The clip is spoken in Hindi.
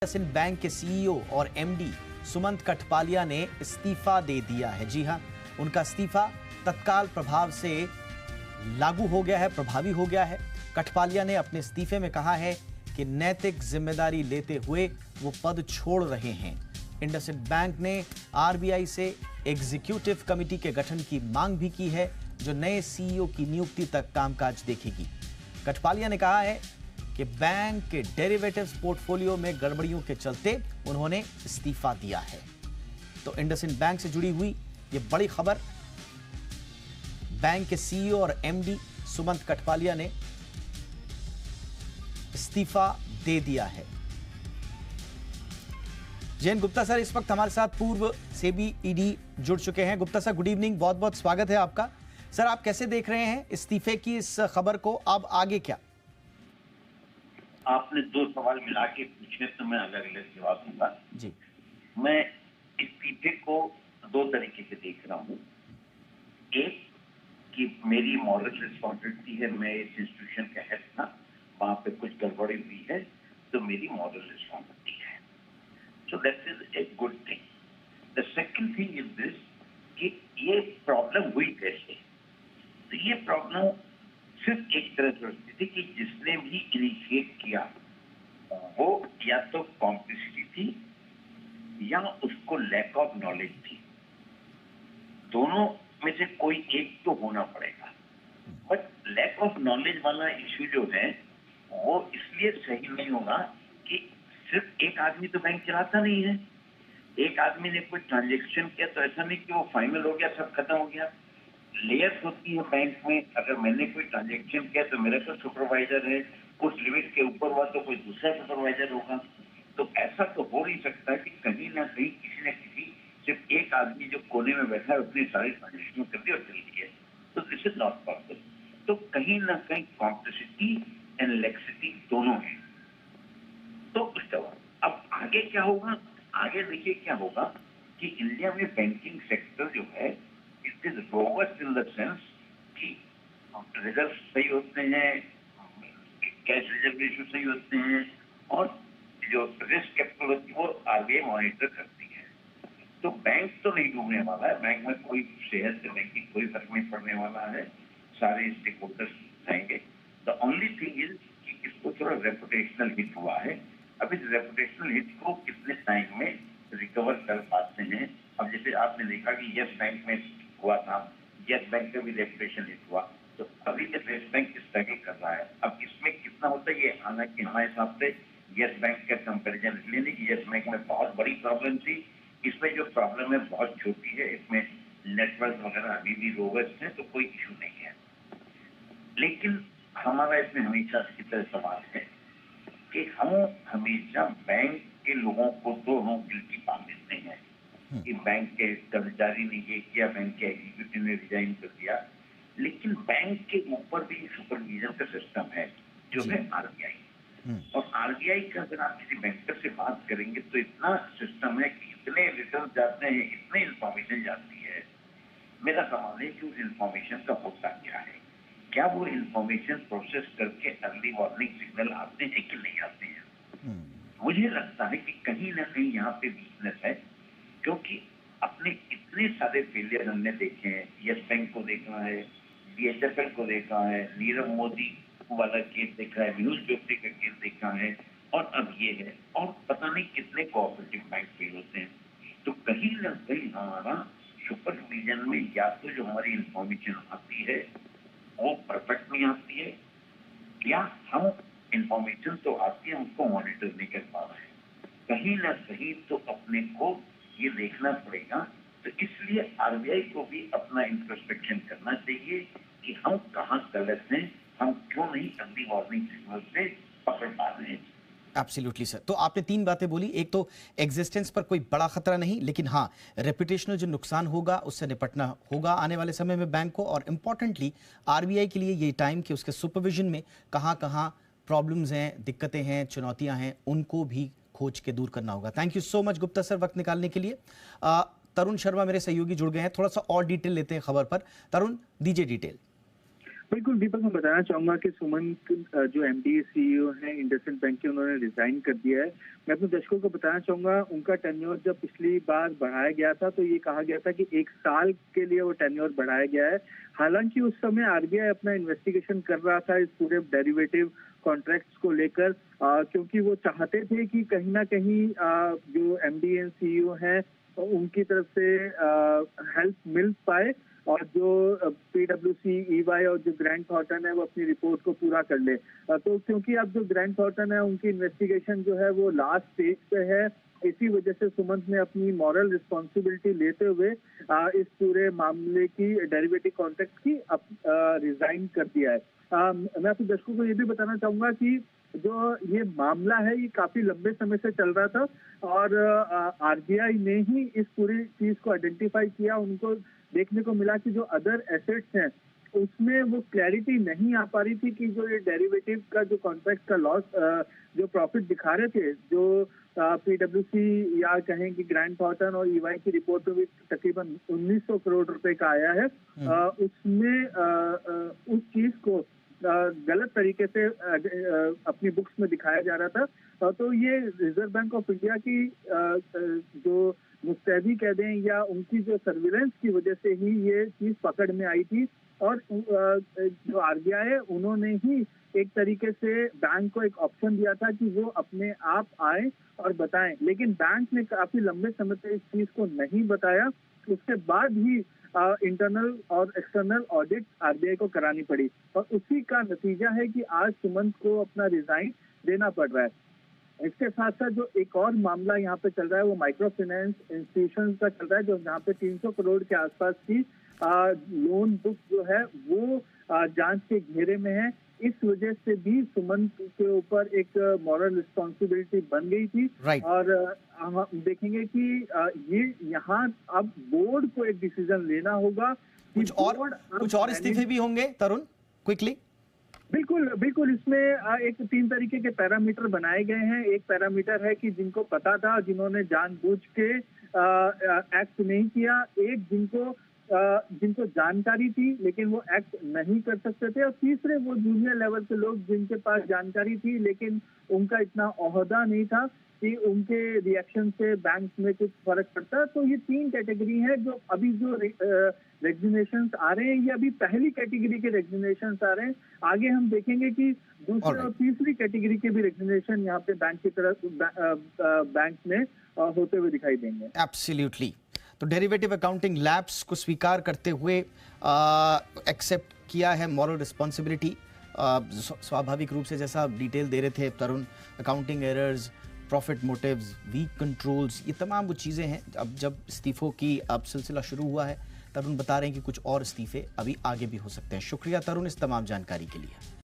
इंडसइंड बैंक के सीईओ और एमडी सुमंत कठपालिया ने इस्तीफा दे दिया है। जी हां, उनका इस्तीफा तत्काल प्रभाव से लागू हो गया है, प्रभावी हो गया है। कठपालिया ने अपने इस्तीफे में कहा है कि नैतिक जिम्मेदारी लेते हुए वो पद छोड़ रहे हैं। इंडसइंड बैंक ने आरबीआई से एग्जीक्यूटिव कमेटी के गठन की मांग भी की है, जो नए सीईओ की नियुक्ति तक कामकाज देखेगी। कठपालिया ने कहा है कि बैंक के डेरिवेटिव्स पोर्टफोलियो में गड़बड़ियों के चलते उन्होंने इस्तीफा दिया है। तो इंडसइंड बैंक से जुड़ी हुई ये बड़ी खबर, बैंक के सीईओ और एमडी सुमंत कठपालिया ने इस्तीफा दे दिया है। जैन गुप्ता सर इस वक्त हमारे साथ पूर्व सेबी ईडी जुड़ चुके हैं। गुप्ता सर गुड इवनिंग, बहुत बहुत स्वागत है आपका। सर आप कैसे देख रहे हैं इस्तीफे की इस खबर को, अब आगे क्या? आपने दो सवाल मिला के पूछे तो मैं अलग अलग जवाब दूंगा जी। मैं इस्तीफे को दो तरीके से देख रहा हूँ। एक कि मेरी मॉरल रिस्पॉन्सिबिलिटी है, मैं इस इंस्टीट्यूशन का हेड था, वहां पे कुछ गड़बड़ी हुई है तो मेरी मॉरल रिस्पॉन्सिबिलिटी है, so that is a good thing. The second thing is this कि ये प्रॉब्लम हुई कैसे। तो ये प्रॉब्लम सिर्फ एक तरह से होती थी कि जिसने भी इनिशिएट किया वो या तो कॉम्प्लिसिटी थी या उसको लैक ऑफ नॉलेज थी। दोनों में से कोई एक तो होना पड़ेगा। बट लैक ऑफ नॉलेज वाला इश्यू जो है वो इसलिए सही नहीं होगा कि सिर्फ एक आदमी तो बैंक चलाता नहीं है। एक आदमी ने कोई ट्रांजेक्शन किया तो ऐसा नहीं कि वो फाइनल हो गया, सब खत्म हो गया। लेयर्स होती है बैंक में। अगर मैंने कोई ट्रांजेक्शन किया तो मेरा तो सुपरवाइजर है, कुछ लिमिट के ऊपर हुआ तो कोई दूसरा सुपरवाइजर होगा। तो ऐसा तो हो नहीं सकता कि कहीं ना कहीं किसी न किसी सिर्फ एक आदमी जो कोने में बैठा है उसने सारी ट्रांजेक्शन कर दी और चल दी है। तो दिस इज नॉट पॉसिबल। तो कहीं ना कहीं कॉम्प्लेक्सिटी एंड लेक्सिटी दोनों है। तो उसके बाद अब आगे क्या होगा? आगे देखिए क्या होगा कि इंडिया में बैंकिंग सेक्टर जो है it is robust in the sense कि रिजल्ट सही होते हैं, कैश रिजर्व रेशियो सही होते हैं और जो रिस्क कैपिटल होती है वो आरबीआई मॉनिटर करती है। तो बैंक तो नहीं डूबने वाला है, बैंक में कोई सेहत से बैंक की कोई फर्क नहीं पड़ने वाला है, सारे स्टेक होल्डर्स जाएंगे। द ओनली थिंग इज कि इसको थोड़ा रेपुटेशनल हिट हुआ है। अब इस रेपुटेशनल हिट को कितने टाइम में रिकवर कर पाते हैं। अब जैसे आपने देखा कि यस बैंक में हुआ था, यस बैंक का भी रेपुटेशन हिट हुआ, तो अभी तक यस बैंक स्ट्रगल कर रहा है। अब इसमें कितना होता है ये हालांकि हमारे हिसाब से यस बैंक का कंपेरिजन इसलिए नहीं कि यस बैंक में बहुत बड़ी प्रॉब्लम थी, इसमें जो प्रॉब्लम है बहुत छोटी है, इसमें नेटवर्क वगैरह अभी भी रोबस्ट है तो कोई इशू नहीं है। लेकिन हमारा इसमें हमेशा इसी तरह सवाल है कि हम हमेशा बैंक के लोगों को तो हम गिल्टी पाल देते हैं कि बैंक के कर्मचारी ने ये किया, बैंक के एग्जीक्यूटिव ने रिजाइन कर दिया। लेकिन बैंक के ऊपर भी सुपरविजन का सिस्टम है जो है आरबीआई। और आरबीआई का अगर आप किसी बैंकर से बात करेंगे तो इतना सिस्टम है कि इतने रिटर्न जाते हैं, इतने इंफॉर्मेशन जाती है। मेरा सवाल है कि उस इंफॉर्मेशन का होता क्या है, क्या वो इंफॉर्मेशन प्रोसेस करके अर्ली वार्निंग सिग्नल आते हैं कि नहीं आते हैं। मुझे लगता है कि कहीं ना कहीं यहाँ पे वीकनेस है, क्योंकि अपने इतने सारे फेलियर हमने देखे हैं। यस बैंक को देखा है, डीएचएफएल को देखा है, नीरव मोदी वाला केस देखा है, न्यूज जोशी का केस देखा है और अब ये है, और पता नहीं कितने कोऑपरेटिव बैंक फेल होते हैं। तो कहीं ना कहीं हमारा सुपरविजन में या तो जो हमारी इंफॉर्मेशन आती है वो परफेक्ट नहीं आती है, या हम इंफॉर्मेशन तो आती है हमको मॉनिटर नहीं कर पा रहे हैं। कहीं ना कहीं तो अपने को ये देखना पड़ेगा। तो इसलिए आरबीआई को भी अपना इंट्रोस्पेक्शन करना चाहिए कि हम कहाँ गलत हैं, हम क्यों नहीं अर्ली वार्निंग सिग्नल से पकड़ पा रहे हैं। Absolutely sir. तो आपने तीन बातें बोली, एक तो एग्जिस्टेंस पर कोई बड़ा खतरा नहीं, लेकिन हाँ रेपुटेशनल जो नुकसान होगा उससे निपटना होगा आने वाले समय में बैंक को, और इम्पॉर्टेंटली आरबीआई के लिए ये टाइम कि उसके सुपरविजन में कहाँ कहाँ प्रॉब्लम्स हैं, दिक्कतें हैं, चुनौतियां हैं, उनको भी खोज के दूर करना होगा। Thank you so much Gupta sir वक्त निकालने के लिए। तरुण शर्मा मेरे सहयोगी जुड़ गए हैं, थोड़ा सा और डिटेल लेते हैं खबर पर। तरुण दीजिए डिटेल। बिल्कुल दीपक, मैं बताना चाहूंगा कि सुमंत जो एमडी सीईओ हैं इंडसइंड बैंक के, उन्होंने रिजाइन कर दिया है। मैं अपने दर्शकों को बताना चाहूंगा, उनका टेन्योर जब पिछली बार बढ़ाया गया था तो ये कहा गया था कि 1 साल के लिए वो टेन्योर बढ़ाया गया है। हालांकि उस समय आरबीआई अपना इन्वेस्टिगेशन कर रहा था इस पूरे डेरिवेटिव कॉन्ट्रैक्ट्स को लेकर, क्योंकि वो चाहते थे कि कहीं ना कहीं जो एमडी एंड सीईओ हैं उनकी तरफ से हेल्प मिल पाए और जो पीडब्ल्यूसी, ईवाई और जो ग्रैंड थॉर्टन है वो अपनी रिपोर्ट को पूरा कर ले। तो क्योंकि अब जो ग्रैंड थॉर्टन है उनकी इन्वेस्टिगेशन जो है वो लास्ट स्टेज पे है, इसी वजह से सुमंत ने अपनी मॉरल रिस्पॉन्सिबिलिटी लेते हुए इस पूरे मामले की डेरिवेटिव कॉन्ट्रैक्ट की रिजाइन कर दिया है। मैं अपने दर्शकों को ये भी बताना चाहूंगा कि जो ये मामला है ये काफी लंबे समय से चल रहा था और आरबीआई ने ही इस पूरी चीज को आइडेंटिफाई किया। उनको देखने को मिला कि जो अदर एसेट्स हैं उसमें वो क्लैरिटी नहीं आ पा रही थी कि जो ये डेरिवेटिव का जो कॉन्ट्रैक्ट का लॉस जो प्रॉफिट दिखा रहे थे, जो पीडब्ल्यूसी या कहें कि ग्रैंड थॉर्टन और ईवाई की रिपोर्ट में भी तकरीबन 1900 करोड़ रुपए का आया है, उसमें उस चीज को गलत तरीके से अपनी बुक्स में दिखाया जा रहा था। तो ये रिजर्व बैंक ऑफ इंडिया की जो मुस्तैदी कह दें या उनकी जो सर्विलेंस की वजह से ही ये चीज पकड़ में आई थी और जो आरबीआई है उन्होंने ही एक तरीके से बैंक को एक ऑप्शन दिया था कि वो अपने आप आए और बताएं, लेकिन बैंक ने काफी लंबे समय तक इस चीज को नहीं बताया। उसके बाद ही इंटरनल और एक्सटर्नल ऑडिट आरबीआई को करानी पड़ी और उसी का नतीजा है कि आज सुमंत को अपना रिजाइन देना पड़ रहा है। इसके साथ साथ जो एक और मामला यहाँ पे चल रहा है वो माइक्रो फाइनेंस इंस्टीट्यूशन का चल रहा है, जो यहाँ पे 300 करोड़ के आसपास की लोन बुक जो है वो जांच के घेरे में है। इस वजह से भी सुमंत के ऊपर एक मॉरल रिस्पॉन्सिबिलिटी बन गई थी। और हम देखेंगे कि ये यहाँ अब बोर्ड को एक डिसीजन लेना होगा। कुछ और इस्तीफे भी होंगे तरुण, क्विकली? बिल्कुल इसमें एक 3 तरीके के पैरामीटर बनाए गए हैं। एक पैरामीटर है कि जिनको पता था, जिन्होंने जानबूझ के एक्ट नहीं किया, एक जिनको जानकारी थी लेकिन वो एक्ट नहीं कर सकते थे, और तीसरे वो जूनियर लेवल के लोग जिनके पास जानकारी थी लेकिन उनका इतना ओहदा नहीं था कि उनके रिएक्शन से बैंक में कुछ फर्क पड़ता। तो ये 3 कैटेगरी है जो अभी जो रेजिग्नेशंस आ रहे हैं, ये अभी पहली कैटेगरी के रेजिग्नेशंस आ रहे हैं। आगे हम देखेंगे कि दूसरी और तीसरी कैटेगरी के भी रेजिग्नेशन यहाँ पे बैंक की तरफ बैंक में होते हुए दिखाई देंगे। एब्सोल्युटली। तो डेरिवेटिव अकाउंटिंग लैब्स को स्वीकार करते हुए एक्सेप्ट किया है मॉरल रिस्पॉन्सिबिलिटी। स्वाभाविक रूप से जैसा आप डिटेल दे रहे थे Tarun, accounting errors, profit motives, weak controls, ये तमाम वो चीज़ें हैं। अब जब इस्तीफों की अब सिलसिला शुरू हुआ है, तरुण बता रहे हैं कि कुछ और इस्तीफे अभी आगे भी हो सकते हैं। शुक्रिया तरुण इस तमाम जानकारी के लिए।